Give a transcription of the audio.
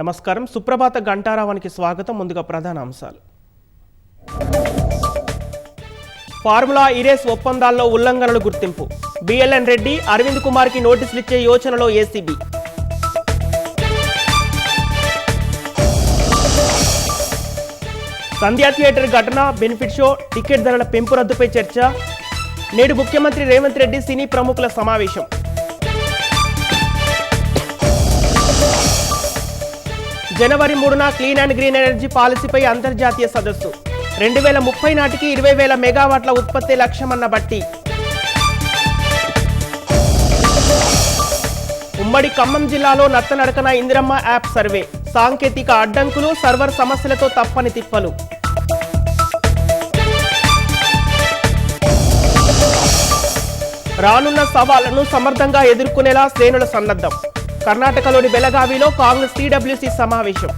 నమస్కారం. సుప్రభాత గంటారావానికి స్వాగతం. ముందుగా ప్రధాన అంశాలు. ఫార్ములా ఇరేస్ ఒప్పందాల్లో ఉల్లంఘనలు గుర్తింపు. బిఎల్ఎన్ రెడ్డి, అరవింద్ కుమార్కి నోటీసులు ఇచ్చే యోచనలో ఏసీబీ. సంధ్యా థియేటర్ ఘటన, బెనిఫిట్ షో, టికెట్ ధరల పెంపు రద్దుపై చర్చ. నేడు ముఖ్యమంత్రి రేవంత్ రెడ్డి సినీ ప్రముఖుల సమావేశం. జనవరి 3న క్లీన్ అండ్ గ్రీన్ ఎనర్జీ పాలసీపై అంతర్జాతీయ సదస్సు. 2030 నాటికి 20,000 మెగావాట్ల ఉత్పత్తి లక్ష్యమన్న బట్టి. ఉమ్మడి ఖమ్మం జిల్లాలో నత్తనడకన ఇందిరమ్మ యాప్ సర్వే. సాంకేతిక అడ్డంకులు, సర్వర్ సమస్యలతో తప్పని తిప్పలు. రానున్న సవాళ్లను సమర్థంగా ఎదుర్కొనేలా శ్రేణుల సన్నద్ధం. కర్ణాటకలోని బెళగావిలో కాంగ్రెస్ టీడబ్ల్యూసీ సమావేశం.